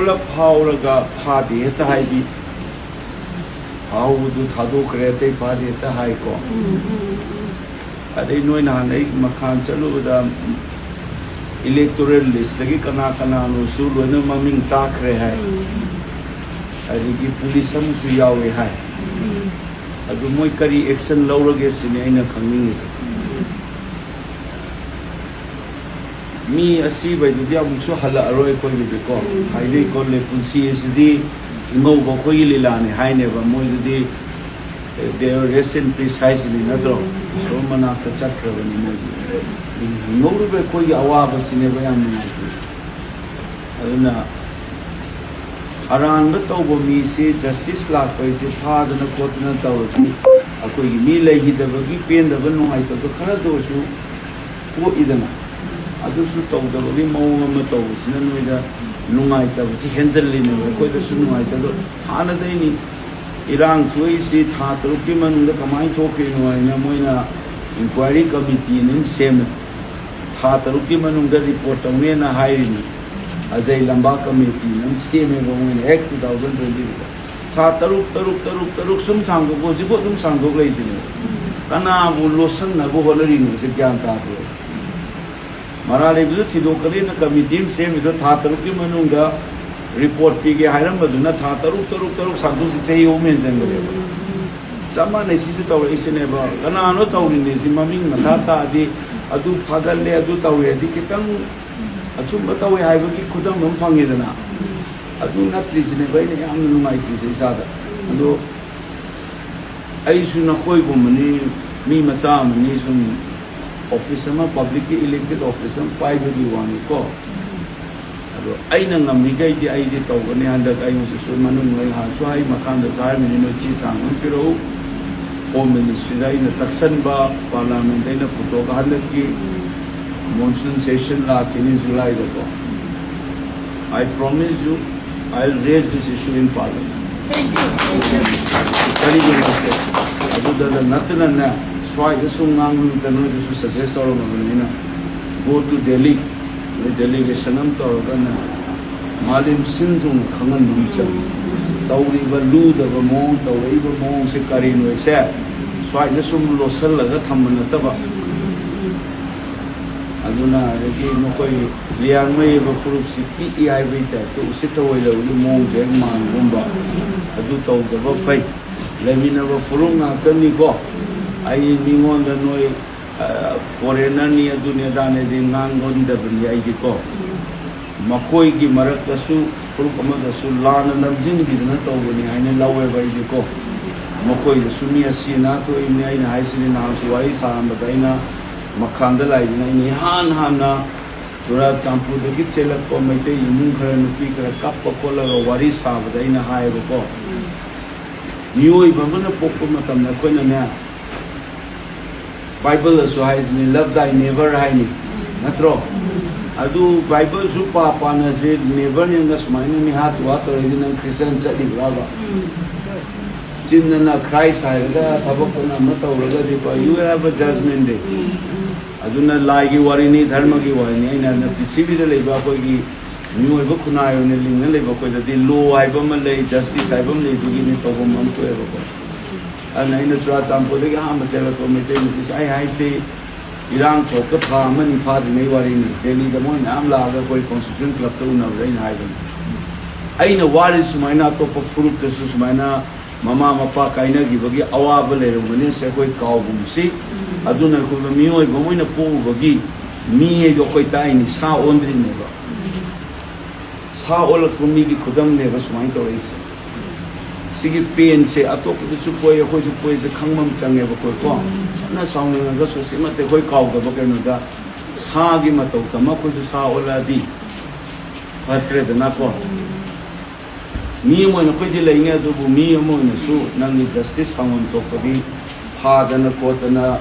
Pull-up फाउरगा फादे हेता हाइबी फाउदु थादोखरे ते फादे हेता हाइ को अदे नोय नहान आई मखान चलुबदा इलेक्टोरल लिस्ट लगी कना कना नो सु लोना ममिंग ताखरे है अदगी पुलिस अमसु यावे है अदु मोय करी एक्शन लौरगे सिने आइना खंगनिंगे मी असी बैदुदी अमुसु हला अरोय कोइ बिको हाइवे को ले पुंसी एसदी इंगौ बखोइ लीलाने हाइने ब मोयदुदी दे रेस्ट इन प्रिसाइजली नद्रो सो मना त चक्रबनी मोय इंगौ बे कोइ अवाब सिने बयाम नाइटिस अदुना अरान ब तौबो मी से जस्टिस लाक पैसे फादना कोतना तौरती अकोइ मी लेहिदबगी पेंदब नुहाइ त खरा दोसु को इदना अदुसु तौदबगी मौंग अमा तौबसिना नोइदा नुंगाइतबसि हेंजल्लिने कोइदसु नुंगाइतदो हानदैनि इरांग थोइसि था तरुकि मनुंदा कमाइ थोक्रिनो आइना मोइना इंक्वायरी कमिटी निम सेम था तरुकि मनुंदा रिपोर्ट तौनेना हाइरिनि अजय लंबा कमिटी निम सेमे गोंगिन हेक 2020 था तरुक सुम सांगो जिबो दुम सांगो लैसिने कनाबु लोसन नबो होलरिनो से ज्ञान ताबो मराले बिदु थिदोकले न कमिटी से बिदु था तरुकि मनुंगा रिपोर्ट पीगे हाइरम बदुना था तरुक सांगो से चेय ओमेन जंगले समा नेसिसे तौ इसिने बा कनानो तौरिने सि ममिंग मथा तादि अदु फागले अदु तौरे दि कितंग अचुम बतावे हाइबकी खुदम नम फांगेदना अदु नत्रिसिने बैने याम नुमाइथिसे इसादा अदु आइसु नखोय गुमनी मी मचा मनी सुम ऑफिस में पब्लिकली इलेक्टेड ऑफिस में पाइबगी वानी को अदो आइना ngami gai di ai di tawgani handak ai musu manung ngai ha so ai makan da sai mini no chi chang piro home ministry dai na taksan ba parliament dai na puto ka handak ki monsoon session la kini July da ko I promise you I'll raise this issue in parliament. Thank you. Very good. Abu da natna na swai da sungang ta no su suggest or na go to Delhi the delegation am to na malim sindung khangan num chang tawri ba lu da ba mo tawri ba mo se kari no se swai da sum lo sal la thamna ta ba aduna regi no koi liang mai ba furup si PEI ba ta to usita wai lo ni mo je man gumba adu taw da ba pai lemina ba furung na tani ko ai ningon da noi foreigner ni dunia dane de ngangon da bani ai di ko makoi gi marak da su furup ma da su lana namjin gi na taw ni ai ne lawe ba di ko makoi da su ni asina to ni ai na ai sini na su wai sa ba dai na makhanda lai ni han na chura champu de gi chelak ko mai te imung khara nupi khara kap ko la wari sa ba dai na hai ko nioi ba mana pokko matam na ko na Bible so has ni love thy neighbor hai ni natro adu Bible su pa na se neighbor ni nga smain ni hat wa to ri na Christian chadi ba chinna na Christ hai ga thabak na mata ura di pa you have a judgment day aduna lai gi wari ni dharma gi wari ni na na prithvi da leba ko gi new ba khuna yo ne ling na leba ko da di law ai ba ma le justice ai ba le du gi ni to ba man to e ba ko ana ina chura champo de ha ma chela ko me te ni ai hai se irang ko ka tha ma ni pha de nei wari ni Delhi da mo nam la ga koi constitution club to na rain hai ba ai na wari sumaina to pa furup te su sumaina mama mapa kaina gi bagi awa ba le ro ne se koi kaw bum si aduna ko mi oi ba mo na po bagi mi e go koi tai ni sa ondri ne ba sa ol ko mi gi khudam ne ba sumai to rais sigi pen se atop de su poi ko su poi se khangmam change ba ko ko na saung na ga so sima te koi kaw ga ba ke no da sa gi ma to ta ma ko su sa ola di patre de na ko mi mo na ko di lai ne do bu mi mo na su nang ni justice phangom to ko di pha da na ko ta na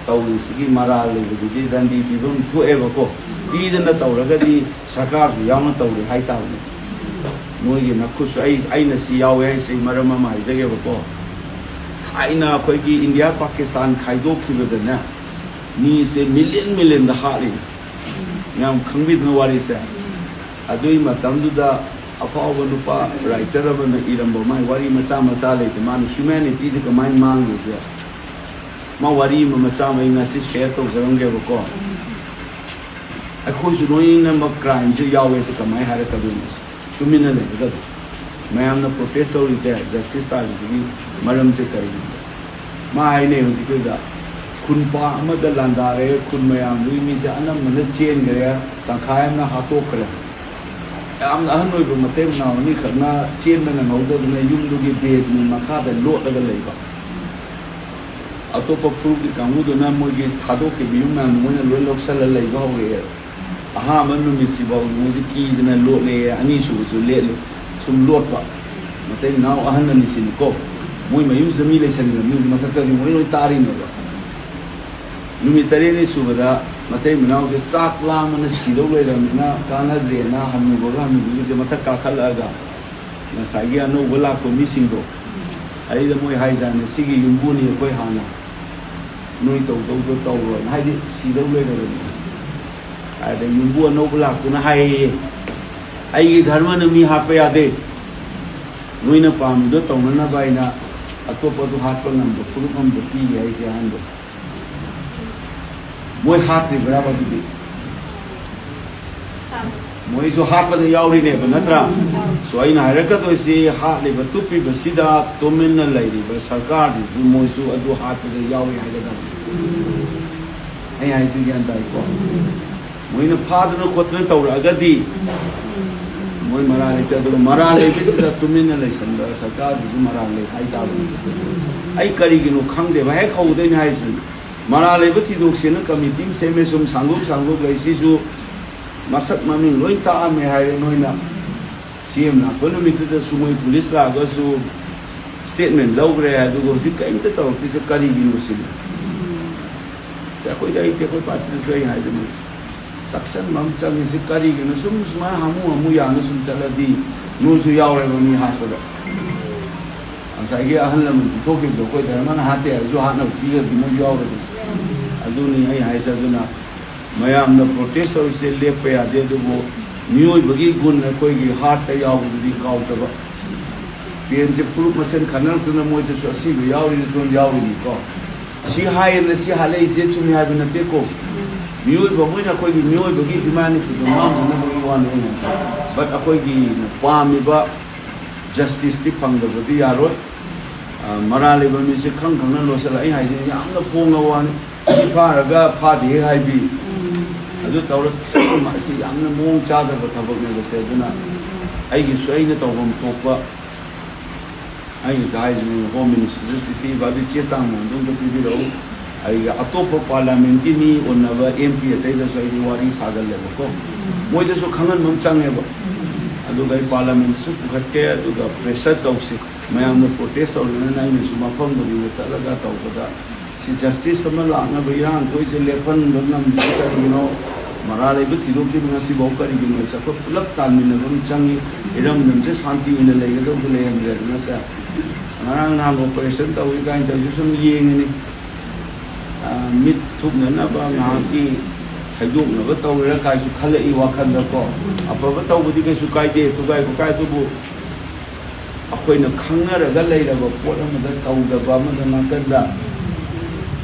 tau sigi mara le di dan di bi bum thu e ba ko di da na tau ra ga di sarkar su yaw na tau ri hai ta ne moi gi na khu su ai na si yaw ai sei mara ma mai je ge ba ko khai na ko gi India Pakistan khai do ki ba da na ni se million da ha ri nyam khang bi na wari se adui ma tam du da अफाव नुपा writer इरंब माई वारी मचा मचा लेते मान humanity से कमाई मांगे से मा वारी मचा मई ngasi शेयर तौजरंगेबको अखोइसु लोइनमक क्राइम से यावे से कमाई हारकदुनस तुमिना लेगदु मैमना प्रोटेस्ट तौरिसे जस्टिस तारिसे मरम से करी मा हाइने हुजिकदा खुनपा अमद लांदारे खुन मयाम लुइ मी से अनमन चेन गरे तंखायमना हातोकरे याम अहन ओइबो मतेम नावनी खरना चेन मन नौददुना युमदुगी बेसमेंट मखादा लोटलगा लेबा अतोप फ्रूट की कांगुदुना मोगी थादोके बियुम मैम मोना लोइ लोकसल लेबा होरे अहा मन नुमिसिबा मोजि कीदना लोटले अनि सुसु लेले सुम लोटपा मतेम नाव अहन निसिन को मोइ मयुम जमी लेसन मी मथक मोइ लोइ तारिनबा नुमितरेनी सुबदा मतेम नाव से साक लामन सिदौ लेरमना कानाद्रेना हनुबगा हनुबगी से मथक काखलगा नसागी अनो गोला को मिसिंगो अइदा मोइ हाइजाने सिगी युम्बुनी कोइ हाना नोइ तौ हाइदि सिदौ लेरमना आदे युम्बु अनो गोला कुना हाइ आइगी धर्म न मी हापे यादे नोइना पामदो तौनना बाइना अतोपदु हाटप नम्बो फुरुकम बपी हाइसे हान्दो मोइ हात्रि बराबर दुदी मोइ जो हाटपद यावरिने नत्रा सो आइना हाइरकदोइसे हाटलिब तुपिबसिदा तोमिनना लैरिब सरकार जिसु मोइसु अदु हाटपद यावरि हाइगदा हाइसे ग्यान ताइको मोइना फादना खोतना तौरगदी मोइ मरा लेते अदु मरा लेबिसिदा तुमिनना लैसनदा सरकार जिसु मरा ले हाइताबो आई करिगिनो खंगदेबा हे खौदैन हाइसन मरा लेब थिदोक्सेन कमिटी सेमे सुम सांगुक लैसिसु मसक ममी लोइ तामे हाय नोइना सीएम ना कोनुमितदा सुमोइ पुलिस लागसु स्टेटमेंट लौग्रे अदुगो जि कइमते तौरतिसे करिगिनो सिन से कोइ दाइ के कोइ पार्टी सोइ हाइदम तक्सन मम चंगिसे करिगिनो सुम सुमा हमु यानो सुम चलदी नोसु यावरे बनि हातदा अंसाइगे अहलन थोके दो कोइ धर्मन हाते जो हाना फिगर दिमो यावरे अदुनी आई हाइसदुना मयाम न प्रोटेस्ट और से लेप यादे दुबो न्यूय बगी गुण कोइगी हार्ट यावदुदी काउतबा पेन से पुरु मसन खनल तुना मोइते सो असि यावरि सोन यावरि को सि हायन सि हाले से चुमी हाब नते को न्यूय बमोइना कोइगी न्यूय बगी ह्यूमैनिटी दो नाम न बगी वान ने बट अकोइगी पामिबा जस्टिस ति फंगदबदी यारो मराले बमी से खंग खंगना लोसल आई हाइजे यामना फोंगा वान फारगा फादे हाइबी अदु तौरत सिमा सि यामना मोंग चादब थबक ने बसे दुना आइगी सोइना तौबम थोपा आइगी जाइजने होम मिनिस्टर चिठी बादि चे चांग मंदुं दो पिबिरो आइगा अतोप पार्लियामेंट की मी ओनबा एमपी अतैदा सोइदी वारी सागल लेबको मोइदे सो खंगन मम चांगेबा अदुगा पार्लियामेंट सु पुखटे अदुगा प्रेशर तौसी मैम प्रोटेस्ट तौरना नाइने सु मफम दि चलगा तौबदा si justice sama lakna bayang thoi se lepan donam kari mara lebi thidok ti ngasi bau kari gino sa ko pulak tanmin na rum changi iram nam se santi ina le ga do le ham le na sa ngarang nam operation ta wi ga inter sum yeng ni mit thuk na ba nga ki thayuk na ba taw ra kai su khala i wa khan da ko apa ba taw budi kai su kai de tu kai tu bu akoi na khanga ra ga le ra ba pot ma da taw da ba ma da na ka da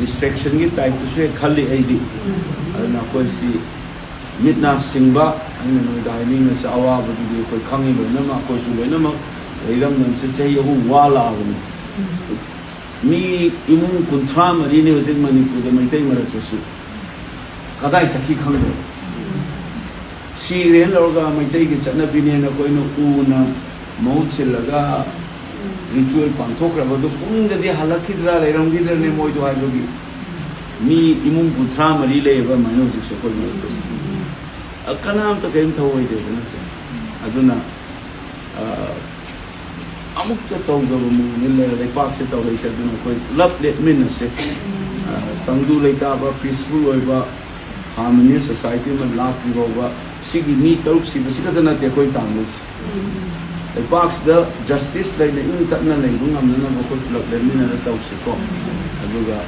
distraction की type तो से खाली है दी ना कोई सी मितना Simba अन्य नोई dining में से आवाज़ बदली कोई खांगी बना मा कोई सुबह ना मा इधम नम से चाहिए वो वाला बनी मी इमुं कुंठा मरी ने उसे मणिपुर में मिलते ही मरते सु कदाई सखी खांगो सीरेन लोगा मिलते ही चन्ना बिने ना कोई नो ऊना मौत से लगा रिचुअल पांथोक रहा तो पुंग दे हालत किधर ले रंग किधर ने मोई तो हालोगी मी इमुं कुंठा मरी ले बा मानो से कोई नहीं तो अकनाम तो कहीं था वही दे ना से अदुना अमुक तो दो मुंगले ले पाक से तो ले से अदुना कोई लव लेट मिन से तंगदु लेता बा पीसफुल होय बा हार्मोनियस सोसाइटी में लाख की होगा सिगी मी तरुक सी बस का ना ते कोई तांगो the box the justice like the in tatna lai gung am na ko club le min na taw se ko aduga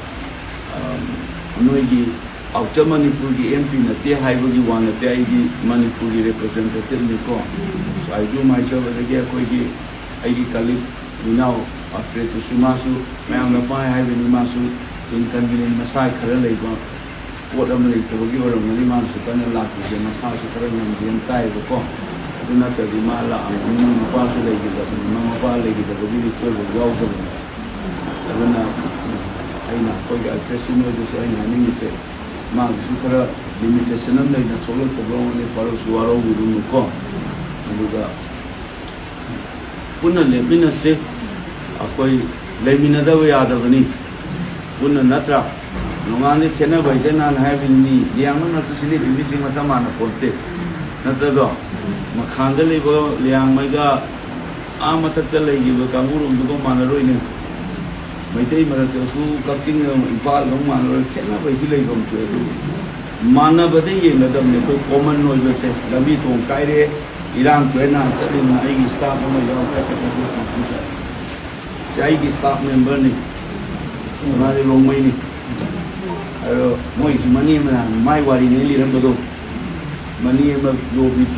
noi gi outer manipur gi mp na te hai gi wan te ai gi manipur gi representative ni ko so I do my job at the gear quickie. I get colleague, you know, afraid to Sumasu, Mam Lapai, having Masu, inconvenient Masai Karalego, what I'm like to give her many months to kind of laugh to the massage the entire report. Do not the Mala and Pasu lady, the Mama lady, the village children, welcome. I don't know, I know, I trust you know this, I mean, say, Mark Zuccara, limitation of the total program, the Parasuaro will go. Puna Lemina say, Akoi Lemina way out of any Puna Natra, Longani Kena by Zena having me, the Yaman to sleep missing Masamana Porte, Natrado, Makanga Libo, Liang Maga, Amatala, you will come to go Manaroin. My day, Maratosu, Kaxing, Impal, Loman, Kena by Silicon to Mana Badi, Madame, common noise, say, Lamito, Kaire. Iran Kwena, Chalina, I staff member Sai staff member ni Mari Romani Mois money man, my worry nearly number money go BP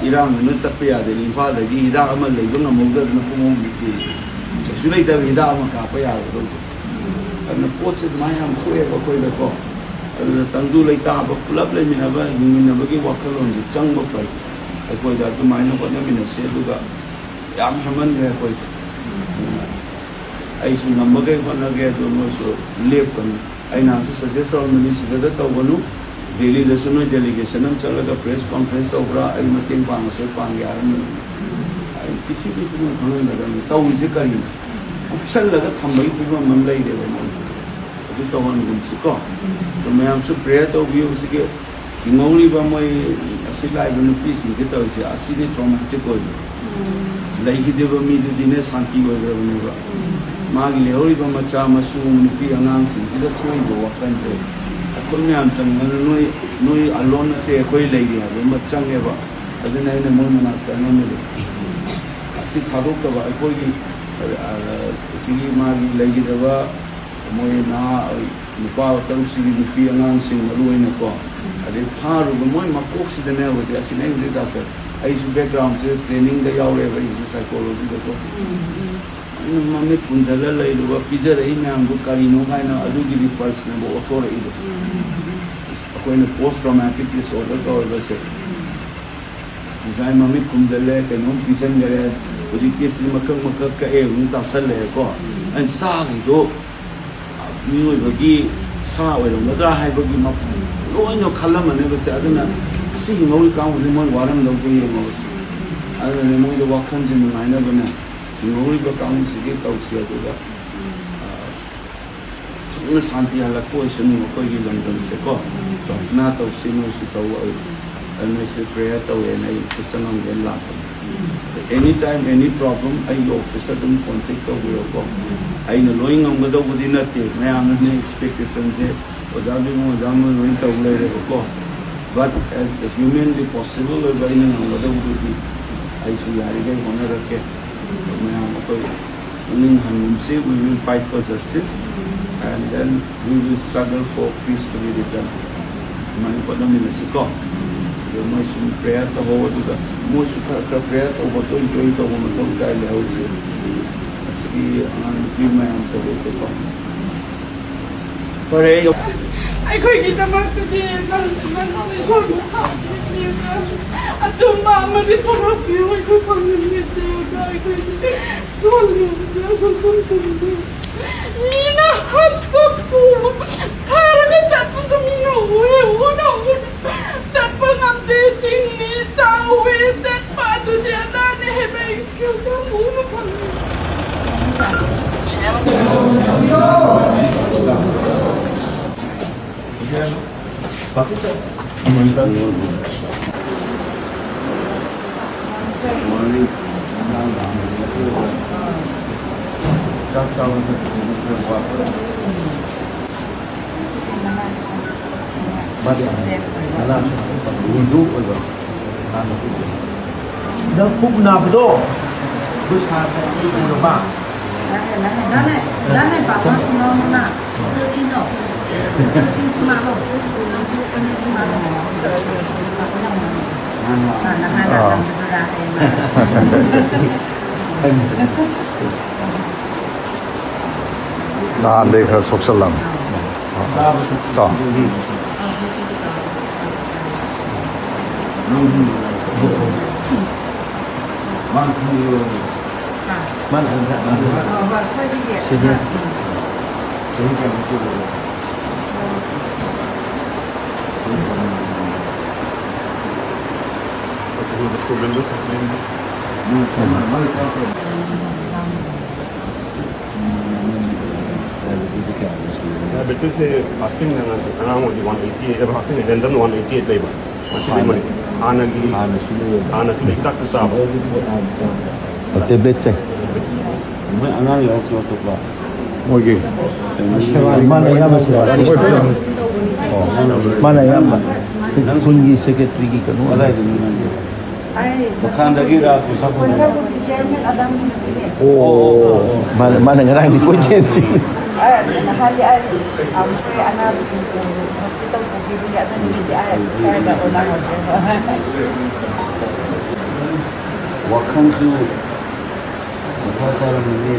Iran, not Sapia, the father, the Irama, they don't know more than a home visit. So later we down Capaya and the ports of my arm clear or quite a call. The Tandu later, but lovely in a buggy walk along the jungle plate. I go that to mine of what I'm in a Seduga. Yam Haman, voice. I should number get one again to also live. I now suggest all ministers that Tawanu, daily the Suno delegation and Chalaga press conference over Almatin Panaso Pangaran. I pity people who know Tawizikarinas. Chalaga Tamay people Malay, they were not. The one will go. The man should pray to view again. In only one way. Sila ibang piece in kita siya asini traumatic ko. Like hindi ba mi dines hanti ko pero niba. Magi lehori ba macha masung nipi angang sin sila tuloy do wakan sa. Ako niya ang tang noy alone te ako lagi ha. Machang eba. Aduna ina mo na sa nila. Si thadok ka ba ako sige magi lagi ba mo na nipa taru sige nipi angang sin maluay na ko. They part of the one Macox the nail was as in every doctor. I used background training the Yawe psychology. Mammy Punzala, Pizza, and Bucarino, I do give you personal authority. When a post traumatic disorder, or the same. And Mammy Punzala, and no Pizza, but it is Macca, Tasale, and Sagi go. Mu Bagi, Sa, whether I have a give Loin no column and never said, I see him only come with him on Warren Logi most. Other than among the walk-ons in the minor, you only go down to get out here to that. Santi Halakosan, Kogi London Seco, not of Sinosito, and I say prayer to and I put on the lap. Anytime, any problem, I officer them contact over your call. I know knowing on whether within a day, my own expectations. But as humanly possible, whether would be, I should honor we will fight for justice and then we will struggle for peace to be returned. The most prayer to hold the most prayer to what to enjoy the woman of Kyle House. As he give my answer. I couldn't get them out today, and I was I told Mama to put up you, I could come in with you, I could so good. Mina had the pool, Paragon Tapos of me, no, Tapan up dating me, Tao with that part of the other, have excuse of nó phúc nào đó bữa sáng thì đi đâu mà Dane bawa semua mana? Tusino, tusin semua lo, tusin semua lo. Hana lang 나 내가 속살람. 자. Mana enggak? Sini. Sini kan itu. Betul saya fasting dengan anak mau di 180, fasting dengan dan 188 lebar. Masih lima ni. Anak sudah kita kesal. Tablet cek. Anak yang tu pak. 뭐 이게 Mana yang masih? Mana yang apa? Kunci sekretari kan? Ada itu mana? Bukan lagi dah tu siapa? chairman Adam Oh, mana ngarang di kunci? nahali ay saya anak di hospital ko bibili ada ni di ay saya dah ulang aja. Waktu tu pasal ni,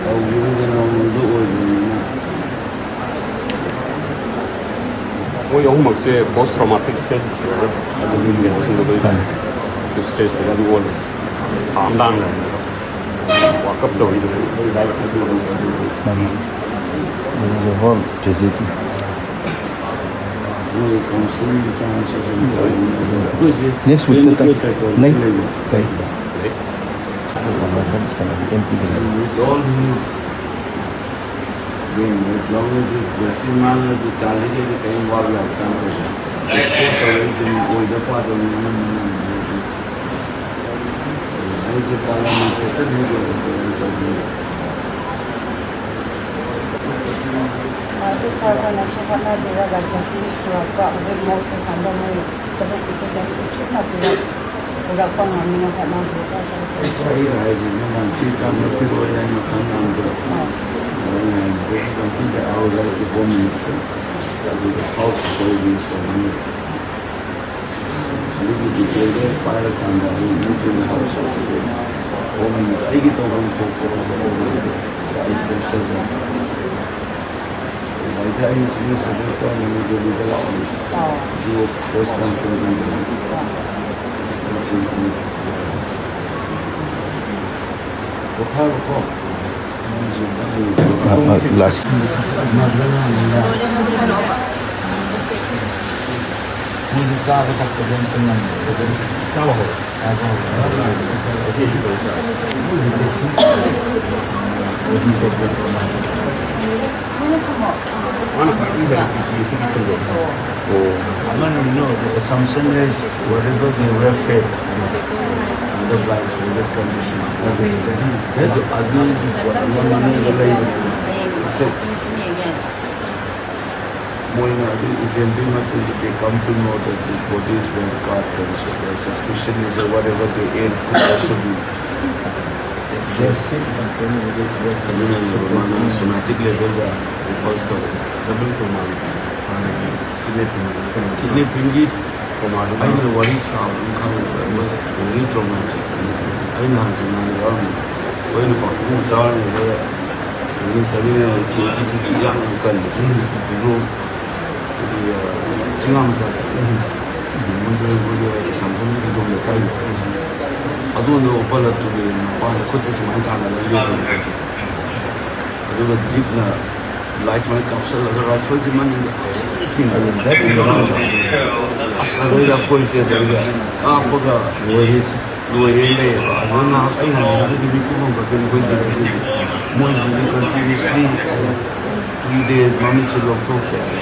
aku juga nak mundur ni. Moi on makse post traumatic stress disorder. Ada di ni ada tu kan. Tu stress ada di wall. Hamdan. Wakaf dah itu. Ini hol jadi tu. Jadi kaunseling di sana sesuatu. Next week tu tak? Next. Okay. It's all his game. As long as his blessing man the challenge is the time war like something. Sports always in older part of the I was a parliament session Itu saya nak cakap nak dia dah justice berapa, jadi mau tu kalau mau kalau isu justice tu nak dia berapa nama nak nak buat Saya rise in man teach and not people and you can under. This is something that I would like to go minister. That with the house for this and living together, pilot and the move in the house of the woman is I get over I tell you, so this is the one you do the law. Do a press conference and Last. Mungkin sahaja tak kerjaan tenang. Sama ho. Mana kan? I want to know the assumption is whatever they were fed, the life in the condition. If they come to know that this body is being cut, so their suspicion is that whatever they ate could also be. Somatic level because the double command kidney pingy command I know what is how was very traumatic. I know how to when the performance are when suddenly TT to the young condition the room the chingams are something to do the kind ಅದೊಂದು ಒಬ್ಬಲತ್ತು coaches ಮಾಡ್ತಾಂಗಲ್ಲ ಅದು ಜೀಪ್ನ light ಮಾಡಿ ಕಪ್ಸಲ್ ಅದರ rifles ಮಂದಿ ಅಸಲ ಪೊಲೀಸರಿಗೆ ಕಾಪಗ ಲೋಯೇಲೇಬ ಅದನ್ನ ಐನ ಅದಕ್ಕೆ ಕೂಡ ಬಗ್ಗೆ ಮೋದಿ ಕಂಟಿನ್ಯೂಸ್ಲಿ 2 days ಮಮ್ಮಿ ಚಲೋ ಹೋಗ್ತಾರೆ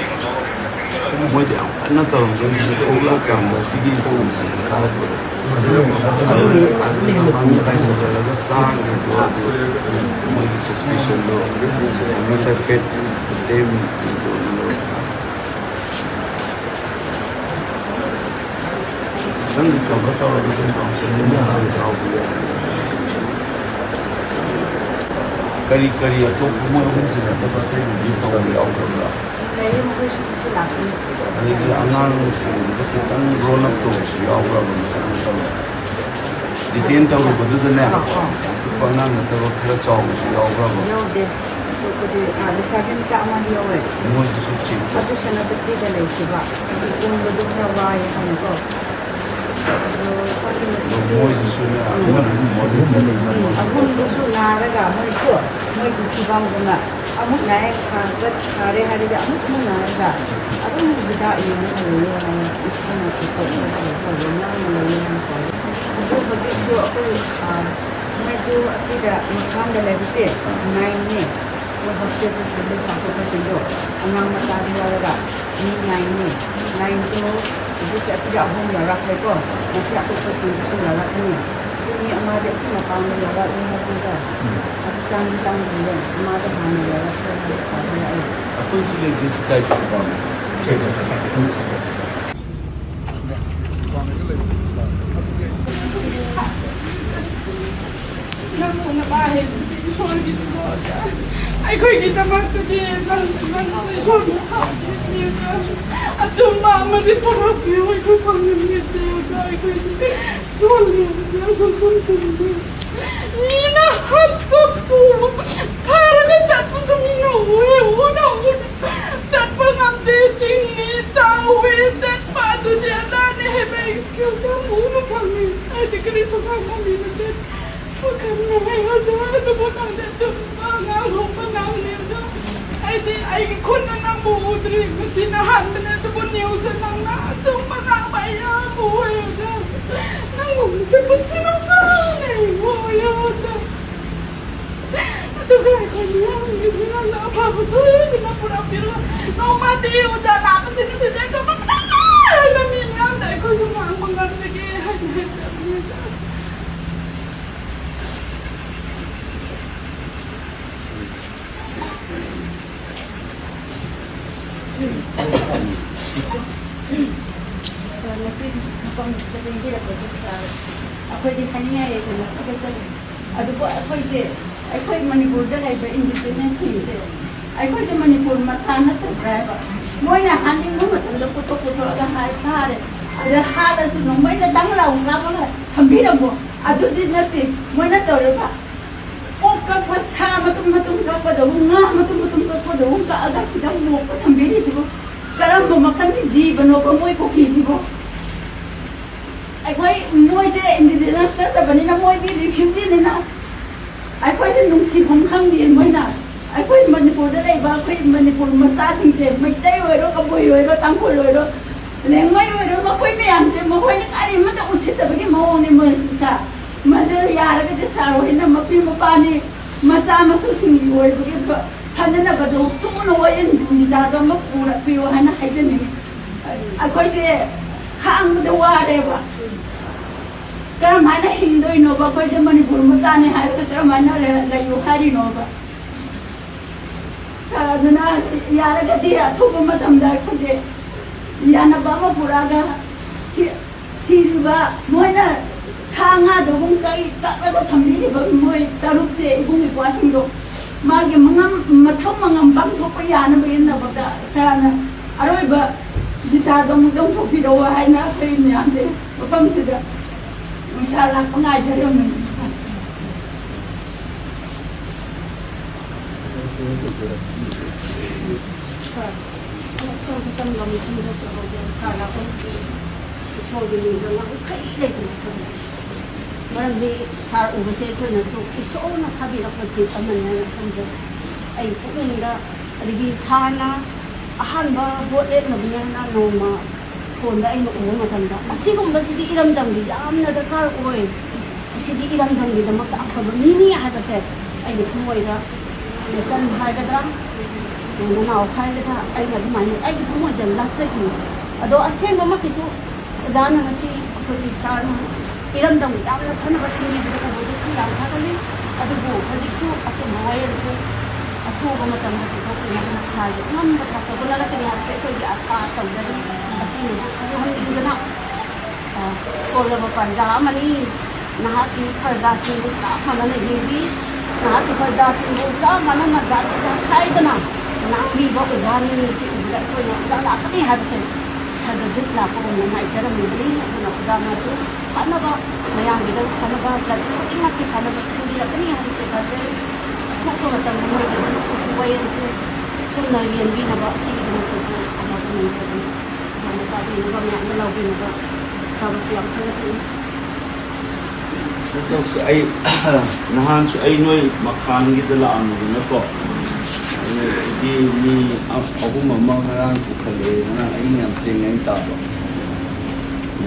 ಮೋದಿ ಅನ್ನತ ಹೋಗ್ಲಾಕ ಸಿಗಿ ಫೋನ್ಸ್ ಕಾಲಕ್ಕೆ suspicion though. Unless I fit the same then the cover kari kari atau semua orang cerita apa yang dia tahu dia ꯂꯩꯌꯦ ꯃꯈꯣꯏꯁꯨ ꯂꯥꯛꯀꯅꯤ ꯑꯗꯒꯤ ꯑꯉꯥꯡꯁꯤꯡꯗ ꯈꯤꯇꯪ ꯔꯣꯜ ꯑꯞ ꯇꯧꯕꯁꯨ ꯌꯥꯎꯕ꯭ꯔꯕ ꯗꯤꯇꯦꯟ ꯇꯧꯔꯨꯕꯗꯨꯗꯅꯦ ꯑꯄꯤꯛꯄ ꯑꯉꯥꯡ ꯅꯠꯇꯕ ꯈꯔ ꯆꯥꯎꯕꯁꯨ ꯌꯥꯎꯕ꯭ꯔꯕ ꯌꯥꯎꯗꯦ ꯑꯇꯣꯞꯄꯗꯤ ꯂꯩꯁꯥꯕꯤ ꯃꯆꯥ ꯑꯃꯗꯤ ꯌꯥꯎꯋꯦ ꯃꯣꯏꯗꯨꯁꯨ ꯆꯦꯛ ꯑꯗꯨ ꯁꯦꯅꯥꯄꯇꯤꯗ ꯂꯩꯈꯤꯕ ꯑꯗꯨ ꯄꯨꯟꯕꯗꯨ ꯈꯔ ꯋꯥꯏ ꯍꯥꯏꯅꯀꯣ ꯃꯣꯏꯗꯨꯁꯨꯅꯦ ꯑꯍꯨꯝꯗꯨꯁꯨ ꯅꯥꯔꯒ ꯃꯣꯏꯒꯤ ꯐꯤꯕꯝꯗꯨꯅ ꯑꯃꯨꯛ ꯅꯥꯏ ꯐꯔꯦ ꯍꯥꯏꯔꯗꯤ ꯑꯃꯨꯛ ꯅꯥꯔꯒ ꯑꯗꯨꯝ ꯍꯤꯗꯥꯛ ꯌꯦꯡꯉꯒ ꯂꯩꯌꯣ ꯍꯥꯏꯅ ꯏꯁꯥꯅ ꯄꯨꯊꯣꯛꯂꯒ ꯅꯪꯅ ꯂꯩꯌꯣ ꯍꯥꯏꯅ ꯀꯧꯋꯦ ꯑꯗꯨ ꯍꯧꯖꯤꯛꯁꯨ ꯑꯩꯈꯣꯏ ꯃꯣꯏꯗꯨ ꯑꯁꯤꯗ ꯃꯐꯝꯗ ꯂꯩꯕꯁꯦ 9ꯅꯦ ꯃꯣꯏ ꯍꯣꯁꯇꯦꯜꯁꯦ ꯁꯥꯔꯚꯤꯁ ꯂꯥꯛꯄꯁꯤꯡꯗꯣ ꯑꯉꯥꯡ ꯃꯆꯥꯗ ꯌꯥꯎꯔꯒ ꯃꯤ 9ꯅꯦ 9ꯗꯣ ꯍꯧꯖꯤꯛꯁꯦ ꯑꯁꯤꯗ 3 ꯌꯧꯔꯛꯈ꯭ꯔꯦꯀꯣ ꯉꯁꯤ ꯑꯇꯣꯞꯄꯁꯤꯡꯗꯨꯁꯨ ꯌꯧꯔꯛꯀꯅꯤ ꯃꯤ ꯑꯃꯗꯤ ꯑꯁꯤ ꯃꯄꯥꯟꯗ ꯌꯧꯔꯛꯑꯦ ꯍꯥꯏꯕꯗ ꯑꯗꯨ ꯆꯪꯗ꯭ꯔꯤꯌꯦ ꯑꯃꯗ ꯍꯥꯟꯅ ꯌꯧꯔꯛꯈ꯭ꯔꯦ ꯍꯥꯏꯕ ꯑꯩꯈꯣꯏ ꯁꯤ ꯂꯩꯁꯦ ꯀꯥꯏ ꯆꯠꯄ ꯅꯪꯅ ꯄꯥꯏ ꯏꯁꯣꯔꯒꯤꯗꯃꯛꯇ ꯑꯩꯈꯣꯏꯒꯤꯗꯃꯛꯇꯗꯤ ꯅꯪꯅ ꯏꯁꯣꯔꯅ ꯍꯥꯞꯄꯤꯔꯒ ꯑꯆꯨꯝꯕ ꯑꯃꯗꯤ ꯄꯨꯔꯛꯄꯤꯌꯨ ꯑꯩꯈꯣই ꯐꯪꯍꯟꯕꯤꯗꯦꯗ ꯑꯩꯈꯣꯏꯗꯤ ꯁꯣꯜꯂꯦꯕꯗꯤ ꯑꯁꯨꯝ ꯇꯨꯝꯗꯦ ꯃꯤꯅ ꯍꯥꯠꯄ ꯄꯨꯕ ꯐꯥꯔꯒ ꯆꯠꯄꯁꯨ ꯃꯤꯅ ꯎꯅ ꯆꯠꯄ ꯉꯝꯗꯦ ꯆꯤꯡꯅꯤ ꯆꯥꯎꯋꯦ ꯆꯠꯄ ꯑꯗꯨꯗꯤ ꯑꯗꯥꯅꯦ ꯍꯥꯏꯕ ꯑꯦꯛꯁꯀ꯭ꯌꯨꯁ ꯌꯥꯝ ꯎꯕ ꯐꯪꯉꯤ ꯑꯩꯗꯤ ꯀꯔꯤꯁꯨ ꯈꯪꯉꯝꯃꯤꯅꯠꯇꯦ ꯑꯩꯒꯤ ꯈꯨꯟꯅ ꯅꯪꯕꯨ ꯎꯗ꯭ꯔꯤ ꯉꯁꯤꯅ ꯍꯥꯟꯕꯅꯦ ꯑꯗꯨꯕꯨ ꯅ꯭ꯌꯨꯁꯇ ꯅꯪꯅ ꯑꯆꯨꯝꯕ ꯉꯥꯡꯕ ꯑꯌꯥꯝꯕ ꯑꯣꯏꯔꯒ ꯅꯪꯕꯨ ꯃꯁꯛꯄꯁꯤ ꯅꯨꯡꯁꯥꯅꯦ ꯑꯣꯏꯔꯒ ꯑꯗꯨꯒ ꯑꯩꯈꯣꯏ ꯃꯤꯌꯥꯝꯒꯤꯁꯨ ꯅꯪꯅ ꯑꯐꯕ ꯁꯣꯏꯗꯅ ꯄꯨꯔꯛꯄꯤꯔꯒ ꯅꯣꯡꯃꯗꯤ ꯑꯣꯖꯥ ꯂꯥꯛꯄꯁꯤꯡ ꯑꯁꯤꯗ ꯑꯩꯈꯣꯏ ꯃꯤ ꯃꯌꯥꯝꯗ ꯑꯩꯈꯣꯏꯁꯨ ꯉꯥꯡꯕ ꯉꯝꯂꯒꯦ ꯍꯥꯏꯅ ꯍꯥꯏꯖꯕꯅꯤ ꯉꯁꯤ ꯃꯐꯝꯗ ꯂꯦꯡꯕꯤꯔꯛꯄꯗꯨ ꯑꯩꯈꯣꯏꯗꯤ ꯍꯥꯏꯅꯤꯡꯉꯥꯏ ꯂꯩꯇꯅ ꯊꯥꯒꯠꯆꯔꯤ ꯑꯗꯨꯕꯨ ꯑꯩꯈꯣꯏ ꯃꯅꯤꯄꯨꯔꯗ ꯂꯩꯕ ꯏꯟꯗꯤꯄꯦꯟꯗꯦꯟꯁꯁꯤꯡꯁꯦ ꯑꯩꯈꯣꯏꯗꯤ ꯃꯅꯤꯄꯨꯔ ꯃꯆꯥ ꯅꯠꯇꯕ꯭ꯔꯥ ꯍꯥꯏꯕ ꯃꯣꯏꯅ ꯍꯥꯟꯅꯤꯡꯕ ꯃꯇꯝꯗ ꯄꯨꯊꯣꯛꯑꯒ ꯐꯥꯔꯦ ꯑꯗ ꯍꯥꯠꯂꯁꯨ ꯅꯣꯡꯃꯩꯅ ꯗꯪ ꯂꯥꯎ ꯀꯥꯞꯄꯒ ꯊꯝꯕꯤꯔꯝꯃꯣ ꯑꯗꯨꯗꯤ ꯅꯠꯇꯦ ꯃꯣꯏꯅ ꯇꯧꯔꯒ ꯑꯣꯛ ꯀꯛꯄ ꯁꯥ ꯃꯇꯨꯝ ꯀꯛꯄꯗꯕꯨ ꯉꯥ ꯃꯇꯨꯝ ꯀꯛꯄꯗꯕꯨ ꯀꯛꯑꯒ ꯁꯤꯗ ꯃꯣꯛꯄ ꯊꯝꯕꯤꯔꯤꯁꯤꯕꯨ ꯀꯔꯝꯕ ꯃꯈꯜꯒꯤ ꯖꯤꯕꯅꯣꯕ ꯃꯣꯏ ꯀꯣꯛꯈꯤꯁꯤꯕꯨ ꯑꯩꯈꯣꯏ ꯃꯣꯏꯁꯦ ꯏꯟꯗꯤꯖꯤꯅꯁ ꯅꯠꯇꯕꯅꯤꯅ ꯃꯣꯏꯗꯤ ꯔꯤꯐ꯭ꯌꯨꯖꯤꯅꯤꯅ ꯑꯩꯈꯣꯏꯁꯦ ꯅꯨꯡꯁꯤꯐꯝ ꯈꯪꯗꯦ ꯃꯣꯏꯅ ꯑꯩꯈꯣꯏ ꯃꯅꯤꯄꯨꯔꯗ ꯂꯩꯕ ꯑꯩꯈꯣꯏ ꯃꯅꯤꯄꯨꯔ ꯃꯆꯥꯁꯤꯡꯁꯦ ꯃꯩꯇꯩ ꯑꯣꯏꯔꯣ ꯀꯕꯨꯏ ꯑꯣꯏꯔꯣ ꯇꯥꯡꯈꯨꯜ ꯑꯣꯏꯔꯣ ꯂꯦꯡꯃꯩ ꯑꯣꯏꯔꯣ ꯃꯈꯣꯏ ꯃꯌꯥꯝꯁꯦ ꯃꯈꯣꯏꯅ ꯀꯔꯤꯃꯇ ꯎꯁꯤꯠꯇꯕꯒꯤ ꯃꯑꯣꯡꯅꯤ ꯃꯣꯏꯁꯥ ꯃꯗꯨ ꯌꯥꯔꯒꯗꯤ ꯁꯥꯔ ꯍꯣꯏꯅ ꯃꯄꯤ ꯃꯄꯥꯅꯤ ꯃꯆꯥ ꯃꯁꯨꯁꯤꯡꯒꯤ ꯑꯣꯏꯕꯒꯤ ꯐꯅꯅꯕꯗꯣ ꯊꯨꯅ ꯋꯥꯌꯦꯜ ꯕꯤꯆꯥꯔꯗꯣ ꯑꯃ ꯄꯨꯔꯛꯄꯤꯌꯣ ꯍꯥꯏꯅ ꯍꯥꯏꯖꯅꯤꯡꯉꯤ ꯑꯩꯈꯣꯏꯁꯦ ꯈꯥꯡꯕꯗ ꯋꯥꯔꯦꯕ ꯀꯔꯝ ꯍꯥꯏꯅ ꯍꯤꯡꯗꯣꯏꯅꯣꯕ ꯑꯩꯈꯣꯏꯁꯦ ꯃꯅꯤꯄꯨꯔ ꯃꯆꯥꯅꯤ ꯍꯥꯏꯔꯒ ꯀꯔꯝ ꯍꯥꯏꯅ ꯂꯩꯌꯨ ꯍꯥꯏꯔꯤꯅꯣꯕ ꯁꯥꯔ ꯑꯗꯨꯅ ꯌꯥꯔꯒꯗꯤ ꯑꯊꯨꯕ ꯃꯇꯝꯗ ꯑꯩꯈꯣꯏꯁꯦ ꯌꯥꯅꯕ ꯑꯃ ꯄꯨꯔꯛꯑꯒ ꯁꯤꯔꯤꯕ ꯃꯣꯏꯅ ꯁꯥ ꯉꯥꯗꯨꯒꯨꯝ ꯀꯩ ꯀꯛꯂꯒ ꯊꯝꯕꯤꯔꯤꯕ ꯃꯣꯏ ꯇꯔꯨꯛꯁꯦ ꯏꯕꯨꯡ ꯏꯄ꯭ꯋꯥꯁꯤꯡꯗꯣ ꯃꯥꯒꯤ ꯃꯊꯧ ꯃꯉꯝ ꯄꯥꯡꯊꯣꯛꯄ ꯌꯥꯅꯕ ꯏꯟꯅꯕꯗ ꯁꯥꯔꯅ ꯑꯔꯣꯏꯕ ꯕꯤꯆꯥꯔꯗꯣ ꯑꯃꯨꯛ ꯂꯧꯊꯣꯛꯄꯤꯔꯛꯑꯣ ꯍꯥꯏꯅ ꯑꯩꯈꯣই ꯃꯌꯥꯝꯁꯦ ꯃꯐꯝꯁꯤꯗ ꯕꯤꯆꯥꯔ ꯂꯥꯛꯄ ꯉꯥꯏꯖꯔꯝꯃꯤ ꯏꯁꯣꯔꯒꯤ ꯃꯤꯡꯗ ꯉꯝꯈꯩ ꯂꯩꯇꯅ ꯈꯪꯖꯩ ꯃꯔꯝꯗꯤ ꯁꯥꯔ ꯎꯕꯁꯦ ꯑꯩꯈꯣꯏꯅꯁꯨ ꯏꯁꯣꯔꯅ ꯊꯥꯕꯤꯔꯛꯄ ꯒꯤꯐ ꯑꯃꯅꯤ ꯍꯥꯏꯅ ꯈꯟꯖꯩ ꯑꯩ ꯄꯨꯛꯅꯤꯡꯗ ꯑꯗꯒꯤ ꯁꯥꯔꯅ ꯑꯍꯥꯟꯕ ꯚꯣꯠ ꯂꯦꯞꯅꯕꯅꯤ ꯍꯥꯏꯅ ꯅꯣꯡꯃ ꯐꯣꯟꯗ ꯑꯩꯅ ꯎꯕ ꯃꯇꯝꯗ ꯑꯁꯤꯒꯨꯝꯕꯁꯤꯗꯤ ꯏꯔꯝꯗꯝꯒꯤ ꯌꯥꯝꯅ ꯗꯔꯀꯥꯔ ꯑꯣꯏ ꯑꯁꯤꯗꯤ ꯏꯔꯝꯗꯝꯒꯤꯗꯃꯛꯇ ꯑꯐꯕ ꯃꯤꯅꯤ ꯍꯥꯏꯕꯁꯦ ꯑꯩꯒꯤ ꯊꯃꯣꯏꯗ ꯂꯦꯁꯟ ꯍꯥꯏꯒꯗ꯭ꯔꯥ ꯃꯅꯥꯎ ꯍꯥꯏꯒꯗ꯭ꯔꯥ ꯑꯩꯅ ꯑꯗꯨꯃꯥꯏꯅ ꯑꯩꯒꯤ ꯊꯃꯣꯏꯗ ꯂꯥꯠꯆꯈꯤ ꯑꯗꯣ ꯑꯁꯦꯡꯕꯃꯛꯀꯤꯁꯨ ꯑꯣꯖꯥꯅ ꯉꯁꯤ ꯑꯩꯈꯣꯏꯒꯤ ꯁꯥꯔꯅ ꯏꯔꯝꯗꯝꯒꯤ ꯌꯥꯝꯅ ꯐꯅꯕ ꯁꯤꯟꯕꯤꯕꯗ ꯎꯕꯗꯁꯨ ꯌꯥꯝ ꯊꯥꯒꯠꯂꯤ ꯑꯗꯨꯕꯨ ꯍꯧꯖꯤꯛꯁꯨ ꯑꯆꯨꯝꯕ ꯋꯥꯌꯦꯜꯁꯦ ꯑꯊꯨꯕ ꯃꯇꯝꯗ ꯄꯨꯊꯣꯛꯄꯤꯅꯕ ꯁꯥꯔꯒꯤ ꯑꯉꯝꯕ ꯊꯥꯛꯇ ꯍꯣꯠꯅꯔꯛꯀꯅꯤ ꯍꯥꯏꯕꯁꯦ ꯑꯩꯈꯣꯏꯒꯤ ꯑꯁꯥ ꯇꯧꯖꯔꯤ ꯑꯁꯤꯅꯁꯨ ꯈꯪꯍꯟꯅꯤꯡꯗꯨꯅ ꯁꯣꯜꯂꯕ ꯄ꯭ꯔꯖꯥ ꯑꯃꯅꯤ ꯅꯍꯥꯛꯀꯤ ꯄ꯭ꯔꯖꯥꯁꯤꯡꯕꯨ ꯆꯞ ꯃꯥꯟꯅꯅ ꯌꯦꯡꯕꯤ ꯅꯍꯥꯛꯀꯤ ꯄ꯭ꯔꯖꯥꯁꯤꯡꯕꯨ ꯆꯞ ꯃꯥꯟꯅꯅ ꯖꯥꯠ ꯈꯥꯏꯗꯅ ꯉꯥꯡꯕꯤꯕ ꯑꯣꯖꯥꯁꯤꯡꯁꯤ ꯎꯕꯗ ꯑꯩꯈꯣꯏꯅ ꯑꯣꯖꯥ ꯂꯥꯛꯀꯅꯤ ꯍꯥꯏꯕꯁꯦ ꯏꯁꯥꯗ ꯗꯨꯛ ꯂꯥꯛꯄꯒꯨꯝꯅ ꯉꯥꯏꯖꯔꯝꯃꯤꯕꯅꯤ ꯑꯗꯨꯅ ꯑꯣꯖꯥꯅꯁꯨ ꯐꯅꯕ ꯃꯌꯥꯝꯒꯤꯗꯃꯛ ꯐꯅꯕ ꯖꯥꯇꯤ ꯈꯨꯗꯤꯡꯃꯛꯀꯤ ꯐꯅꯕ ꯁꯤꯟꯕꯤꯔꯛꯀꯅꯤ ꯍꯥꯏꯕꯁꯦ ꯊꯥꯖꯩ ꯊꯣꯛꯄ ꯃꯇꯝꯗ ꯃꯣꯏꯒꯤꯗꯃꯛꯇꯁꯨ ꯋꯥꯌꯦꯜꯁꯦ ꯁꯨꯝꯅ ꯌꯦꯟꯕꯤꯅꯕ ꯑꯁꯤꯒꯤꯗꯃꯛꯇꯁꯨ ꯑꯣꯖꯥꯕꯨ ꯅꯤꯡꯖꯕꯅꯤ ꯑꯣꯖꯥꯅ ꯇꯥꯕꯤꯅꯕ ꯃꯌꯥꯝꯅ ꯂꯧꯕꯤꯅꯕ ꯑꯣꯖꯥꯕꯨꯁꯨ ꯌꯥꯝ ꯈꯟꯅꯁꯤ ꯇꯧꯁꯦ ꯑꯩ ꯅꯍꯥꯟꯁꯨ ꯑꯩ ꯅꯣꯏ ꯃꯈꯥꯟꯒꯤꯗ ꯂꯥꯛꯑꯝꯃꯤꯗꯅꯀꯣ ꯑꯩꯅ ꯁꯤꯗꯤ ꯃꯤ ꯑꯍꯨꯝ ꯑꯃ ꯉꯔꯥꯡ ꯄꯨꯈꯠꯂꯛꯑꯦ ꯉꯔꯥꯡ ꯑꯩꯅ ꯌꯥꯝ ꯊꯦꯡꯅꯩ ꯇꯥꯕ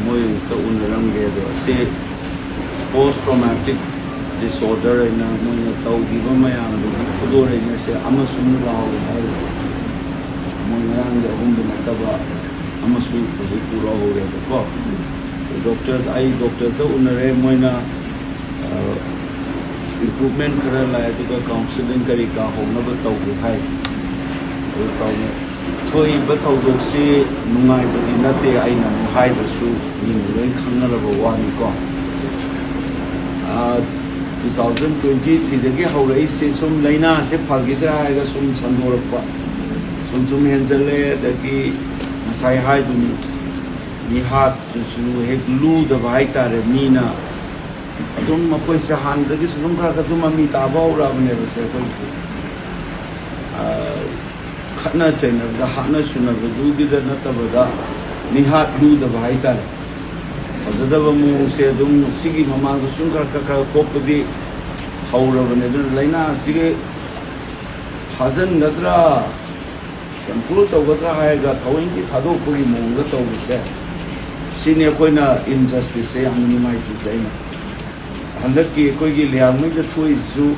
ꯃꯣꯏ ꯑꯃꯨꯛꯇ ꯎꯅꯔꯝꯒꯦ ꯑꯗꯣ ꯑꯁꯤ ꯄꯣꯁ ꯇ꯭ꯔꯣꯃꯦꯇꯤꯛ ꯗꯤꯁꯑꯣꯔꯗꯔ ꯍꯥꯏꯅ ꯃꯣꯏꯅ ꯇꯧꯈꯤꯕ ꯃꯌꯥꯝꯗꯨꯒꯤ ꯈꯨꯗꯣꯜ ꯑꯃꯁꯨ ꯂꯥꯎ ꯍꯥꯏꯔꯤꯁꯦ ꯃꯣꯏ ꯉꯔꯥꯡꯒꯤ ꯑꯍꯨꯝꯗ ꯅꯠꯇꯕ ꯑꯃꯁꯨ ꯍꯧꯖꯤꯛ ꯄꯨꯔꯛꯍꯧꯔꯦꯕꯀꯣ ꯗꯣꯛꯇꯔꯁ ꯑꯩ ꯗꯣꯛꯇꯔꯁꯇ ꯎꯅꯔꯦ ꯃꯣꯏꯅ improvement khara lai aduga counseling kari ka honaba tawbu hai adu tawne thoi ba tawdok si nungai badi nate aina hai basu ni loi khangaraba wani ko 2023 dagi haurai se sum laina se phagidra ga sum sandorakpa sum henjale dagi masai hai duni ni hat su hek lu da bai tare mina adum makoi se han dagi sulum kha ka tuma mi ta ba ura bne ba se koi se khana chena da hana suna ba du gi da na ta ba da ni hat lu da bai tare azada ba mu se dum sigi mama du sun kha ka kop di haura bne du laina sige hazan gadra control to gadra hai ga thawin ki thado ko gi mong ga to bi se sine koi na injustice se am ni mai ti se na handaki koi gi liang mai da thui zu